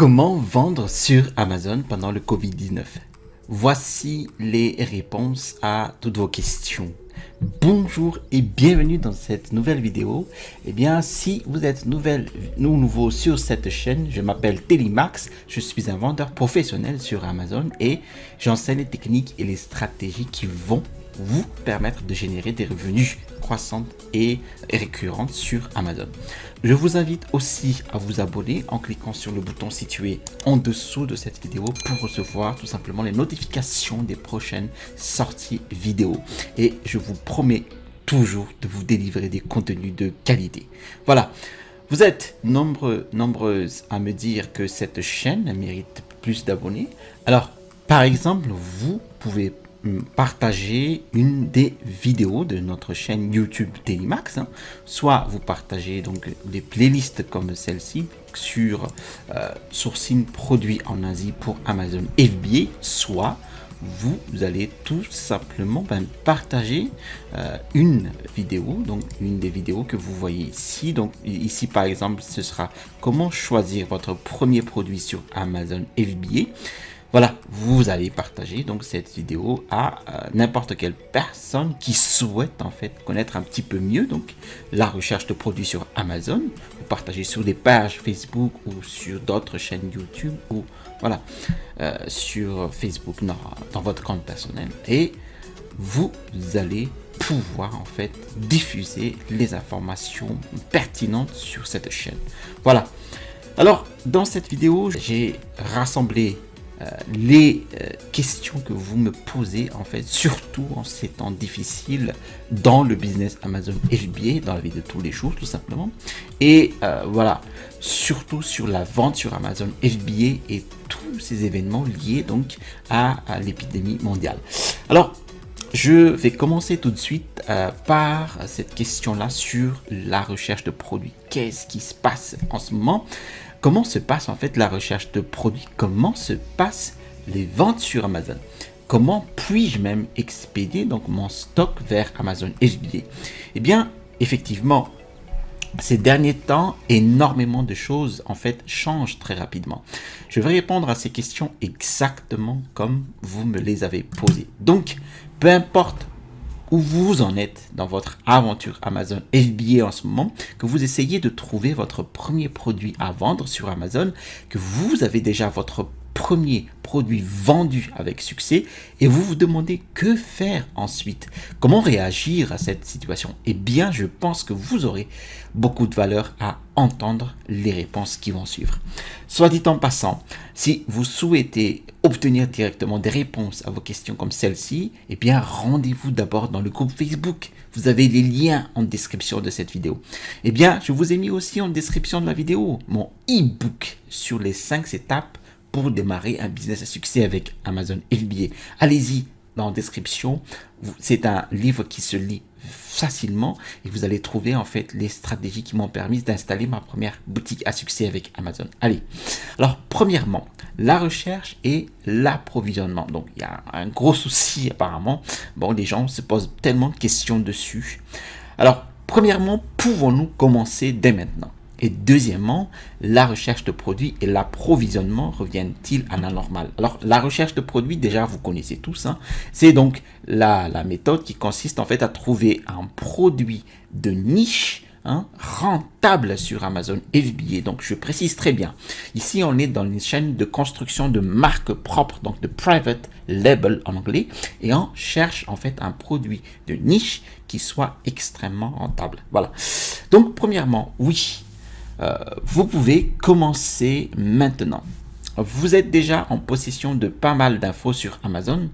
Comment vendre sur Amazon pendant le Covid-19? Voici les réponses à toutes vos questions. Bonjour et bienvenue dans cette nouvelle vidéo. Si vous êtes nouveau sur cette chaîne, je m'appelle Télimax, je suis un vendeur professionnel sur Amazon et j'enseigne les techniques et les stratégies qui vont vous permettre de générer des revenus croissants et récurrents sur Amazon. Je vous invite aussi à vous abonner en cliquant sur le bouton situé en dessous de cette vidéo pour recevoir tout simplement les notifications des prochaines sorties vidéo. Et je vous promets toujours de vous délivrer des contenus de qualité. Voilà, vous êtes nombreuses à me dire que cette chaîne mérite plus d'abonnés. Alors, par exemple, vous pouvez partager une des vidéos de notre chaîne YouTube Télimax, soit vous partagez donc des playlists comme celle-ci sur sourcing produits en Asie pour Amazon FBA, soit vous allez tout simplement partager une vidéo, donc une des vidéos que vous voyez ici. Donc ici par exemple, ce sera comment choisir votre premier produit sur Amazon FBA. Voilà, vous allez partager donc cette vidéo à n'importe quelle personne qui souhaite en fait connaître un petit peu mieux donc la recherche de produits sur Amazon. Vous partagez sur des pages Facebook ou sur d'autres chaînes YouTube ou voilà sur Facebook dans votre compte personnel, et vous allez pouvoir en fait diffuser les informations pertinentes sur cette chaîne. Voilà. Alors dans cette vidéo, j'ai rassemblé les questions que vous me posez en fait, surtout en ces temps difficiles dans le business Amazon FBA, dans la vie de tous les jours tout simplement, et voilà, surtout sur la vente sur Amazon FBA et tous ces événements liés donc à l'épidémie mondiale. Alors je vais commencer tout de suite par cette question-là sur la recherche de produits. Qu'est-ce qui se passe en ce moment? Comment se passe en fait la recherche de produits? Comment se passent les ventes sur Amazon? Comment puis-je même expédier donc mon stock vers Amazon FBA? Eh bien, effectivement, ces derniers temps, énormément de choses en fait changent très rapidement. Je vais répondre à ces questions exactement comme vous me les avez posées. Donc, peu importe où vous en êtes dans votre aventure Amazon FBA en ce moment, que vous essayez de trouver votre premier produit à vendre sur Amazon, que vous avez déjà votre premier produit vendu avec succès et vous vous demandez que faire ensuite, comment réagir à cette situation, eh bien je pense que vous aurez beaucoup de valeur à entendre les réponses qui vont suivre. Soit dit en passant, si vous souhaitez obtenir directement des réponses à vos questions comme celle-ci, eh bien rendez-vous d'abord dans le groupe Facebook. Vous avez les liens en description de cette vidéo. Eh bien, je vous ai mis aussi en description de la vidéo mon e-book sur les 5 étapes pour démarrer un business à succès avec Amazon FBA. Allez-y dans la description. C'est un livre qui se lit facilement et vous allez trouver en fait les stratégies qui m'ont permis d'installer ma première boutique à succès avec Amazon. Allez, alors premièrement, la recherche et l'approvisionnement. Donc il y a un gros souci apparemment. Bon, les gens se posent tellement de questions dessus. Alors premièrement, pouvons-nous commencer dès maintenant? Et deuxièmement, la recherche de produits et l'approvisionnement reviennent-ils à la normale? Alors, la recherche de produits, déjà, vous connaissez tous. C'est donc la méthode qui consiste en fait à trouver un produit de niche rentable sur Amazon FBA. Donc, je précise très bien. Ici, on est dans une chaîne de construction de marques propres, donc de private label en anglais. Et on cherche en fait un produit de niche qui soit extrêmement rentable. Voilà. Donc, premièrement, oui. Vous pouvez commencer maintenant. Vous êtes déjà en possession de pas mal d'infos sur Amazon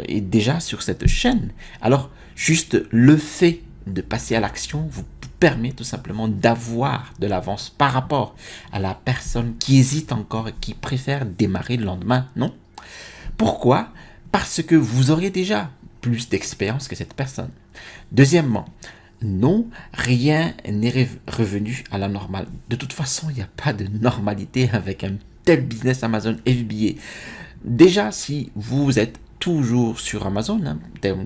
et déjà sur cette chaîne. Alors, juste le fait de passer à l'action vous permet tout simplement d'avoir de l'avance par rapport à la personne qui hésite encore et qui préfère démarrer le lendemain, non? Pourquoi? Parce que vous aurez déjà plus d'expérience que cette personne. Deuxièmement, non, rien n'est revenu à la normale. De toute façon, il n'y a pas de normalité avec un tel business Amazon FBA. Déjà, si vous êtes toujours sur Amazon,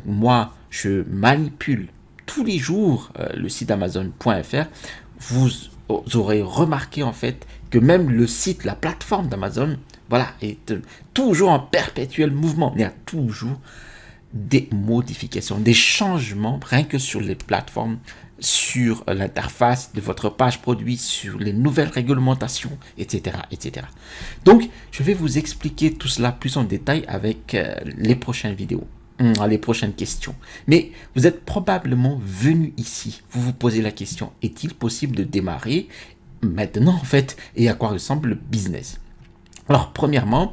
moi, je manipule tous les jours le site amazon.fr, vous aurez remarqué en fait que même le site, la plateforme d'Amazon, voilà, est toujours en perpétuel mouvement. Il y a toujours des modifications, des changements, rien que sur les plateformes, sur l'interface de votre page produit, sur les nouvelles réglementations, etc., etc. Donc, je vais vous expliquer tout cela plus en détail avec les prochaines vidéos, les prochaines questions. Mais vous êtes probablement venu ici, vous vous posez la question, est-il possible de démarrer maintenant en fait, et à quoi ressemble le business? Alors, premièrement,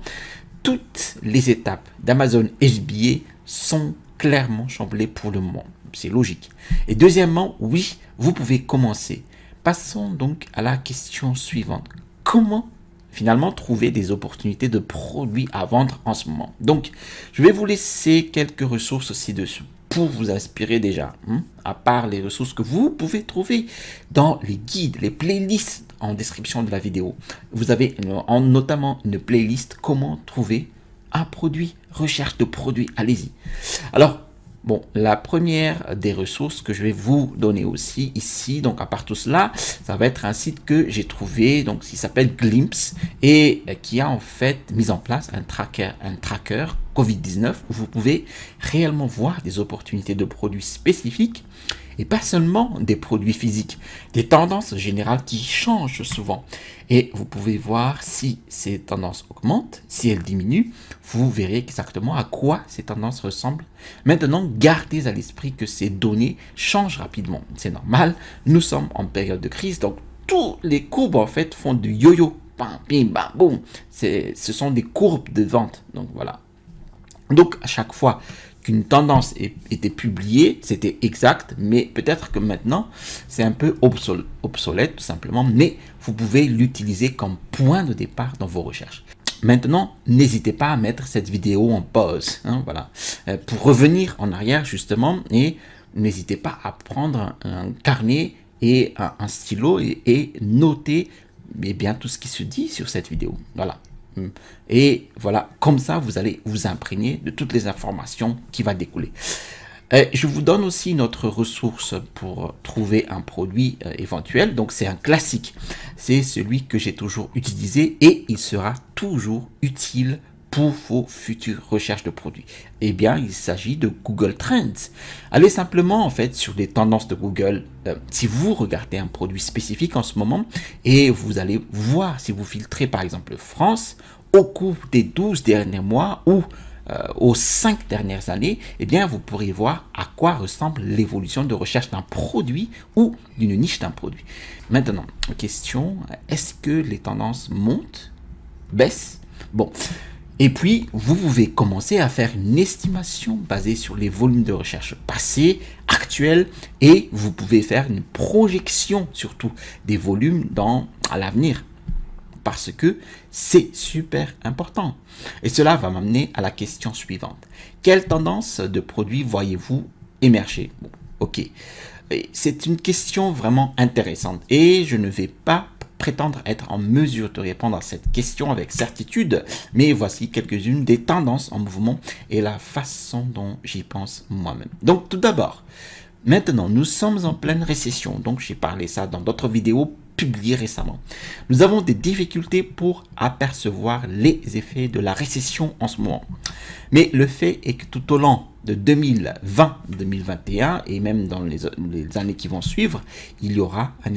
toutes les étapes d'Amazon FBA sont clairement chamboulées pour le moment. C'est logique. Et deuxièmement, oui, vous pouvez commencer. Passons donc à la question suivante. Comment finalement trouver des opportunités de produits à vendre en ce moment? Donc, je vais vous laisser quelques ressources ci-dessous pour vous inspirer déjà, à part les ressources que vous pouvez trouver dans les guides, les playlists en description de la vidéo. Vous avez notamment une playlist comment trouver un produit, recherche de produits, allez-y. Alors, bon, la première des ressources que je vais vous donner aussi ici, donc à part tout cela, ça va être un site que j'ai trouvé, donc qui s'appelle Glimpse et qui a en fait mis en place un tracker Covid-19 où vous pouvez réellement voir des opportunités de produits spécifiques et pas seulement des produits physiques, des tendances générales qui changent souvent. Et vous pouvez voir si ces tendances augmentent, si elles diminuent, vous verrez exactement à quoi ces tendances ressemblent. Maintenant, gardez à l'esprit que ces données changent rapidement. C'est normal, nous sommes en période de crise, donc tous les courbes en fait font du yo-yo. Bam, bim, bam, boum. Ce sont des courbes de vente. Donc voilà. Donc à chaque fois qu'une tendance était publiée, c'était exact, mais peut-être que maintenant, c'est un peu obsolète tout simplement, mais vous pouvez l'utiliser comme point de départ dans vos recherches. Maintenant, n'hésitez pas à mettre cette vidéo en pause, voilà, pour revenir en arrière justement, et n'hésitez pas à prendre un carnet et un stylo et noter bien tout ce qui se dit sur cette vidéo, voilà. Et voilà, comme ça, vous allez vous imprégner de toutes les informations qui vont découler. Je vous donne aussi notre ressource pour trouver un produit éventuel. Donc, c'est un classique. C'est celui que j'ai toujours utilisé et il sera toujours utile pour vos futures recherches de produits. Eh bien, il s'agit de Google Trends. Allez simplement en fait sur les tendances de Google. Si vous regardez un produit spécifique en ce moment et vous allez voir si vous filtrez par exemple France au cours des 12 derniers mois ou aux 5 dernières années, eh bien, vous pourrez voir à quoi ressemble l'évolution de recherche d'un produit ou d'une niche d'un produit. Maintenant, question, est-ce que les tendances montent, baissent? Bon. Et puis, vous pouvez commencer à faire une estimation basée sur les volumes de recherche passés, actuels, et vous pouvez faire une projection surtout des volumes à l'avenir. Parce que c'est super important. Et cela va m'amener à la question suivante. Quelle tendance de produits voyez-vous émerger? Bon, ok. C'est une question vraiment intéressante et je ne vais pas prétendre être en mesure de répondre à cette question avec certitude, mais voici quelques-unes des tendances en mouvement et la façon dont j'y pense moi-même. Donc tout d'abord, maintenant nous sommes en pleine récession, donc j'ai parlé ça dans d'autres vidéos publiées récemment. Nous avons des difficultés pour apercevoir les effets de la récession en ce moment. Mais le fait est que tout au long de 2020-2021 et même dans les années qui vont suivre, il y aura un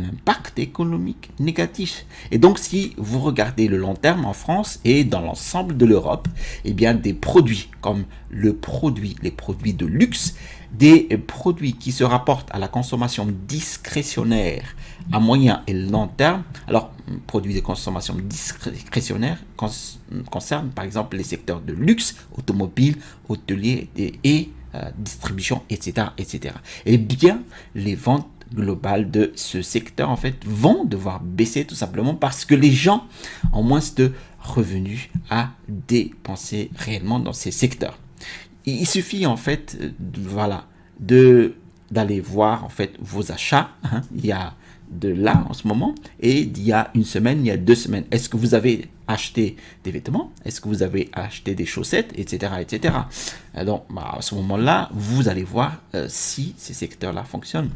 impact économique négatif. Et donc si vous regardez le long terme en France et dans l'ensemble de l'Europe, eh bien des produits comme les produits de luxe, des produits qui se rapportent à la consommation discrétionnaire à moyen et long terme. Alors, produits de consommation discrétionnaire concernent par exemple les secteurs de luxe, automobile, hôtelier et distribution, etc., etc. Et bien, les ventes globales de ce secteur en fait vont devoir baisser tout simplement parce que les gens ont moins de revenus à dépenser réellement dans ces secteurs. Il suffit en fait, d'aller voir en fait vos achats. Il y a de là en ce moment et il y a une semaine, il y a 2 semaines. Est-ce que vous avez acheté des vêtements? Est-ce que vous avez acheté des chaussettes, etc., etc. Donc à ce moment-là, vous allez voir si ces secteurs-là fonctionnent.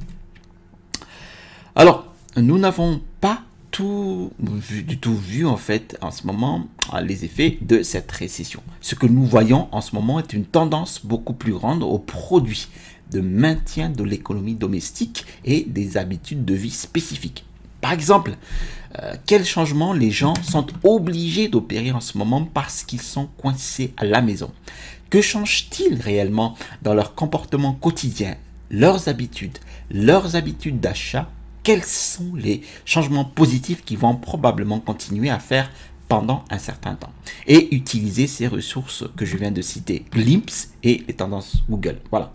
Alors, nous n'avons pas du tout vu en fait en ce moment les effets de cette récession. Ce que nous voyons en ce moment est une tendance beaucoup plus grande aux produits de maintien de l'économie domestique et des habitudes de vie spécifiques. Par exemple, quels changements les gens sont obligés d'opérer en ce moment parce qu'ils sont coincés à la maison? Que change-t-il réellement dans leur comportement quotidien, leurs habitudes d'achat? Quels sont les changements positifs qui vont probablement continuer à faire pendant un certain temps? Et utiliser ces ressources que je viens de citer, Glimpse et les tendances Google. Voilà.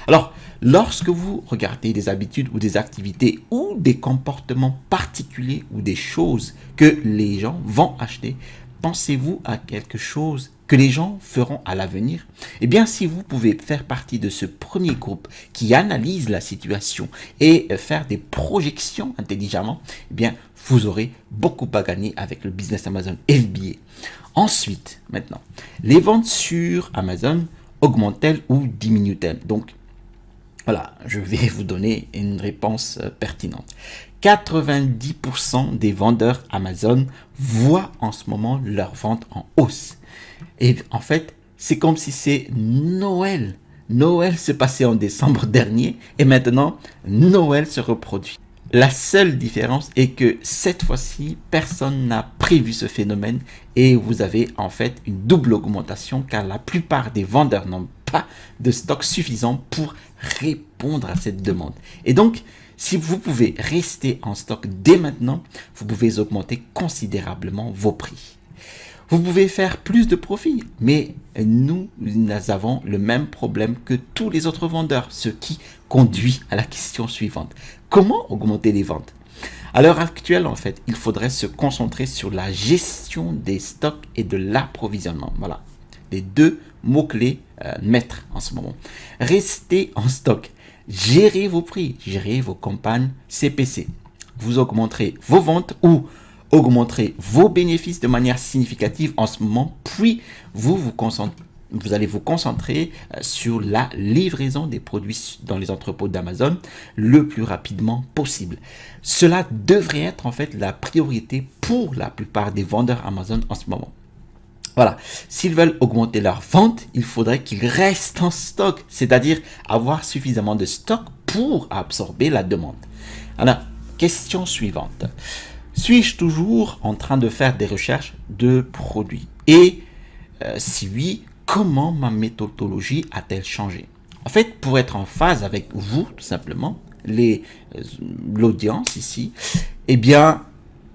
Alors, lorsque vous regardez des habitudes ou des activités ou des comportements particuliers ou des choses que les gens vont acheter, pensez-vous à quelque chose que les gens feront à l'avenir? Eh bien, si vous pouvez faire partie de ce premier groupe qui analyse la situation et faire des projections intelligemment, eh bien, vous aurez beaucoup à gagner avec le business Amazon FBA. Ensuite, maintenant, les ventes sur Amazon augmentent-elles ou diminuent-elles? Donc, voilà, je vais vous donner une réponse pertinente. 90% des vendeurs Amazon voient en ce moment leurs ventes en hausse. Et en fait, c'est comme si c'est Noël. Noël se passait en décembre dernier et maintenant, Noël se reproduit. La seule différence est que cette fois-ci, personne n'a prévu ce phénomène et vous avez en fait une double augmentation car la plupart des vendeurs n'ont pas de stock suffisant pour répondre à cette demande. Et donc, si vous pouvez rester en stock dès maintenant, vous pouvez augmenter considérablement vos prix. Vous pouvez faire plus de profit, mais nous avons le même problème que tous les autres vendeurs, ce qui conduit à la question suivante. Comment augmenter les ventes? À l'heure actuelle, en fait, il faudrait se concentrer sur la gestion des stocks et de l'approvisionnement. Voilà, les deux mots-clés maîtres en ce moment. Restez en stock, gérez vos prix, gérez vos campagnes CPC. Vous augmenterez vos ventes ou augmenterez vos bénéfices de manière significative en ce moment, puis vous allez vous concentrer sur la livraison des produits dans les entrepôts d'Amazon le plus rapidement possible. Cela devrait être en fait la priorité pour la plupart des vendeurs Amazon en ce moment. Voilà, s'ils veulent augmenter leurs ventes, il faudrait qu'ils restent en stock, c'est-à-dire avoir suffisamment de stock pour absorber la demande. Alors, question suivante. Suis-je toujours en train de faire des recherches de produits? Et si oui, comment ma méthodologie a-t-elle changé? En fait, pour être en phase avec vous, tout simplement, l'audience ici, eh bien,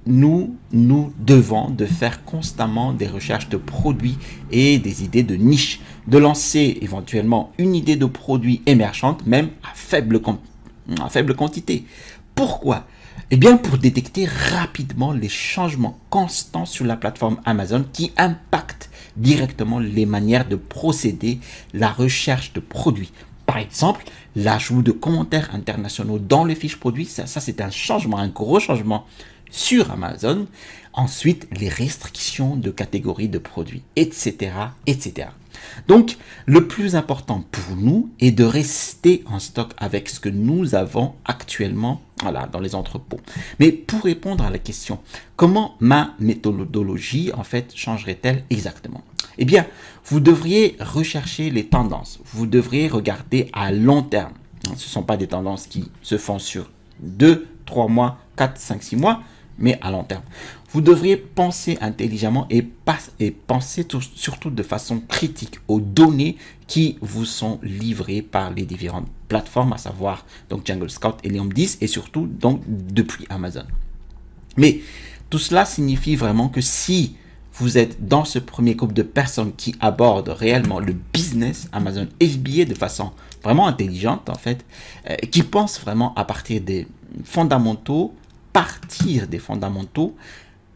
nous devons de faire constamment des recherches de produits et des idées de niche, de lancer éventuellement une idée de produit émergente, même à faible quantité. Pourquoi? Eh bien, pour détecter rapidement les changements constants sur la plateforme Amazon qui impactent directement les manières de procéder, la recherche de produits. Par exemple, l'ajout de commentaires internationaux dans les fiches produits, ça c'est un changement, un gros changement sur Amazon. Ensuite, les restrictions de catégories de produits, etc., etc. Donc, le plus important pour nous est de rester en stock avec ce que nous avons actuellement dans les entrepôts. Mais pour répondre à la question, comment ma méthodologie en fait changerait-elle exactement? Eh bien, vous devriez rechercher les tendances. Vous devriez regarder à long terme. Ce ne sont pas des tendances qui se font sur 2, 3 mois, 4, 5, 6 mois, mais à long terme. Vous devriez penser intelligemment et penser surtout de façon critique aux données qui vous sont livrées par les différentes plateformes, à savoir donc Jungle Scout, Helium 10 et surtout donc depuis Amazon. Mais tout cela signifie vraiment que si vous êtes dans ce premier groupe de personnes qui abordent réellement le business Amazon FBA de façon vraiment intelligente en fait, qui pensent vraiment à partir des fondamentaux,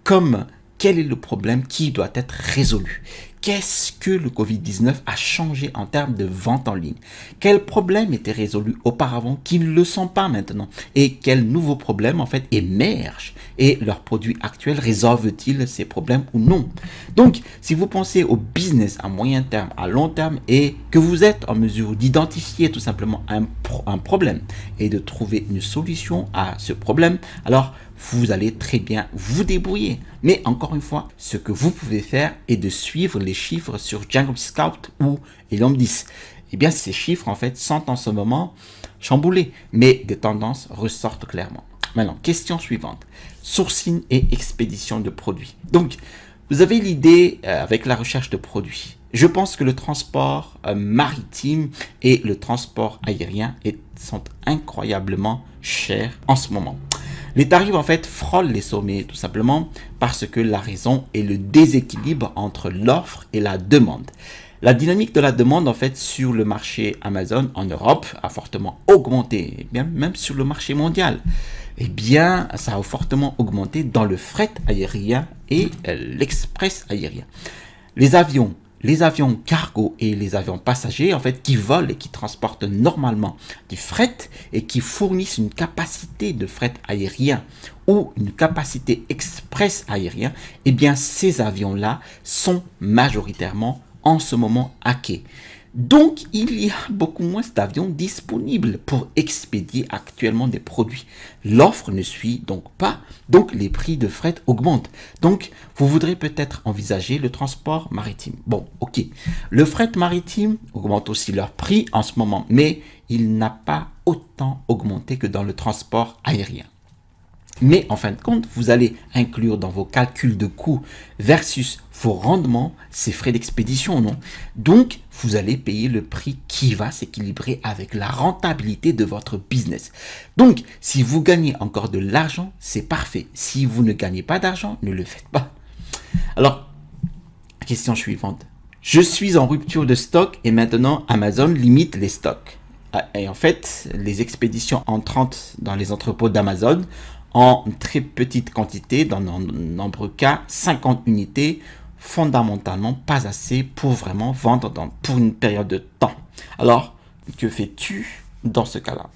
comme quel est le problème qui doit être résolu. Qu'est-ce que le Covid-19 a changé en termes de vente en ligne? Quels problèmes étaient résolus auparavant qui ne le sont pas maintenant? Et quels nouveaux problèmes en fait émergent? Et leurs produits actuels résolvent-ils ces problèmes ou non? Donc, si vous pensez au business à moyen terme, à long terme et que vous êtes en mesure d'identifier tout simplement un problème et de trouver une solution à ce problème, alors vous allez très bien vous débrouiller. Mais encore une fois, ce que vous pouvez faire est de suivre les chiffres sur Django Scout ou Helium 10. Eh bien, ces chiffres, en fait, sont en ce moment chamboulés, mais des tendances ressortent clairement. Maintenant, question suivante. Sourcing et expédition de produits. Donc, vous avez l'idée avec la recherche de produits. Je pense que le transport maritime et le transport aérien sont incroyablement chers en ce moment. Les tarifs en fait frôlent les sommets tout simplement parce que la raison est le déséquilibre entre l'offre et la demande. La dynamique de la demande en fait sur le marché Amazon en Europe a fortement augmenté, et bien même sur le marché mondial. Eh bien, ça a fortement augmenté dans le fret aérien et l'express aérien. Les avions cargo et les avions passagers, en fait, qui volent et qui transportent normalement du fret et qui fournissent une capacité de fret aérien ou une capacité express aérien, eh bien, ces avions-là sont majoritairement en ce moment hackés. Donc, il y a beaucoup moins d'avions disponibles pour expédier actuellement des produits. L'offre ne suit donc pas, donc les prix de fret augmentent. Donc, vous voudrez peut-être envisager le transport maritime. Bon, ok. Le fret maritime augmente aussi leur prix en ce moment, mais il n'a pas autant augmenté que dans le transport aérien. Mais en fin de compte, vous allez inclure dans vos calculs de coûts versus vos rendements ces frais d'expédition, non? Donc, vous allez payer le prix qui va s'équilibrer avec la rentabilité de votre business. Donc, si vous gagnez encore de l'argent, c'est parfait. Si vous ne gagnez pas d'argent, ne le faites pas. Alors, question suivante. Je suis en rupture de stock et maintenant Amazon limite les stocks. Et en fait, les expéditions entrantes dans les entrepôts d'Amazon en très petite quantité, dans de nombreux cas, 50 unités, fondamentalement pas assez pour vraiment vendre pour une période de temps. Alors, que fais-tu dans ce cas-là?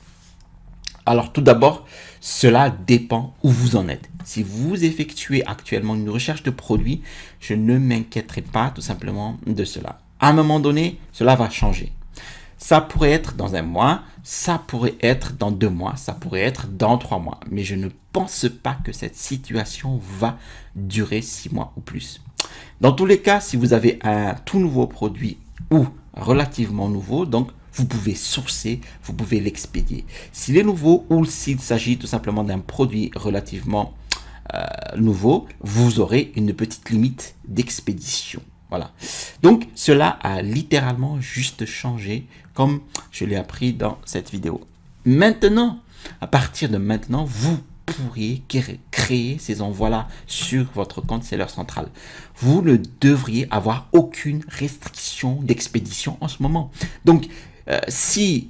Alors, tout d'abord, cela dépend où vous en êtes. Si vous effectuez actuellement une recherche de produits, je ne m'inquiéterai pas tout simplement de cela. À un moment donné, cela va changer. Ça pourrait être dans un mois, ça pourrait être dans 2 mois, ça pourrait être dans 3 mois. Mais je ne pense pas que cette situation va durer 6 mois ou plus. Dans tous les cas, si vous avez un tout nouveau produit ou relativement nouveau, donc vous pouvez sourcer, vous pouvez l'expédier. S'il est nouveau ou s'il s'agit tout simplement d'un produit relativement nouveau, vous aurez une petite limite d'expédition. Voilà. Donc, cela a littéralement juste changé, comme je l'ai appris dans cette vidéo. Maintenant, à partir de maintenant, vous pourriez créer ces envois-là sur votre compte Seller Central. Vous ne devriez avoir aucune restriction d'expédition en ce moment. Donc, si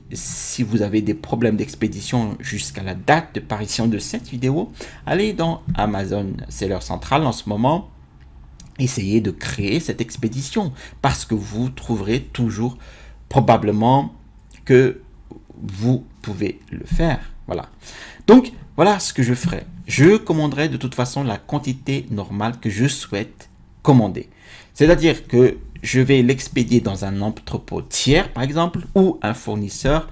vous avez des problèmes d'expédition jusqu'à la date de parution de cette vidéo, allez dans Amazon Seller Central en ce moment. Essayez de créer cette expédition parce que vous trouverez toujours probablement que vous pouvez le faire. Voilà. Donc, voilà ce que je ferai. Je commanderai de toute façon la quantité normale que je souhaite commander. C'est-à-dire que je vais l'expédier dans un entrepôt tiers, par exemple, ou un fournisseur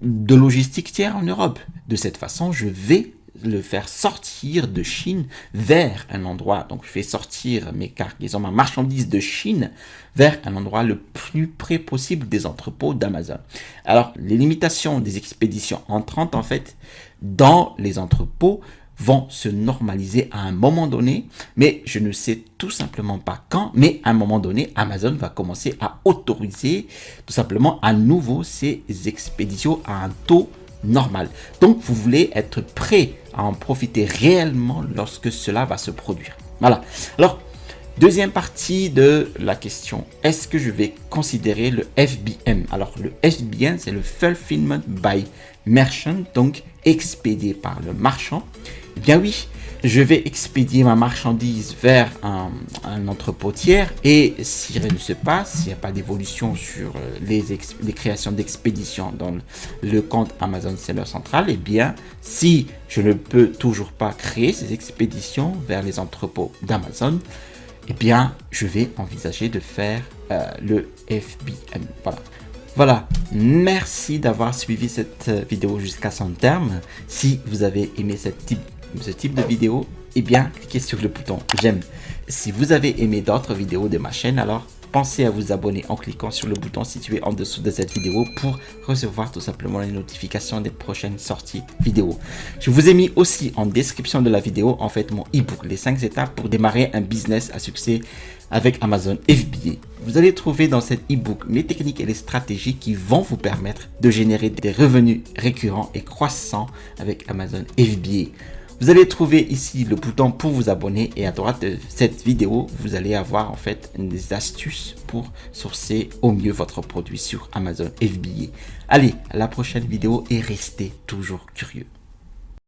de logistique tiers en Europe. De cette façon, je vais le faire sortir de Chine vers un endroit, donc je fais sortir mes cargaisons, ma marchandise de Chine vers un endroit le plus près possible des entrepôts d'Amazon. Alors, les limitations des expéditions entrantes, en fait, dans les entrepôts vont se normaliser à un moment donné, mais je ne sais tout simplement pas quand, mais à un moment donné, Amazon va commencer à autoriser tout simplement à nouveau ces expéditions à un taux normal. Donc, vous voulez être prêt à en profiter réellement lorsque cela va se produire. Voilà. Alors, deuxième partie de la question. Est-ce que je vais considérer le FBM? Alors, le FBM, c'est le Fulfillment by Merchant, donc expédié par le marchand. Eh bien oui, je vais expédier ma marchandise vers un entrepôt tiers et si rien ne se passe, s'il n'y a pas d'évolution sur les créations d'expédition dans le compte Amazon Seller Central, eh bien, si je ne peux toujours pas créer ces expéditions vers les entrepôts d'Amazon, eh bien, je vais envisager de faire le FBM. Voilà. Voilà, merci d'avoir suivi cette vidéo jusqu'à son terme. Si vous avez aimé cette ce type de vidéo, eh bien, cliquez sur le bouton j'aime. Si vous avez aimé d'autres vidéos de ma chaîne, alors pensez à vous abonner en cliquant sur le bouton situé en dessous de cette vidéo pour recevoir tout simplement les notifications des prochaines sorties vidéo. Je vous ai mis aussi en description de la vidéo en fait mon e-book, les 5 étapes pour démarrer un business à succès avec Amazon FBA. Vous allez trouver dans cet e-book les techniques et les stratégies qui vont vous permettre de générer des revenus récurrents et croissants avec Amazon FBA. Vous allez trouver ici le bouton pour vous abonner et à droite de cette vidéo, vous allez avoir en fait des astuces pour sourcer au mieux votre produit sur Amazon FBA. Allez, à la prochaine vidéo et restez toujours curieux.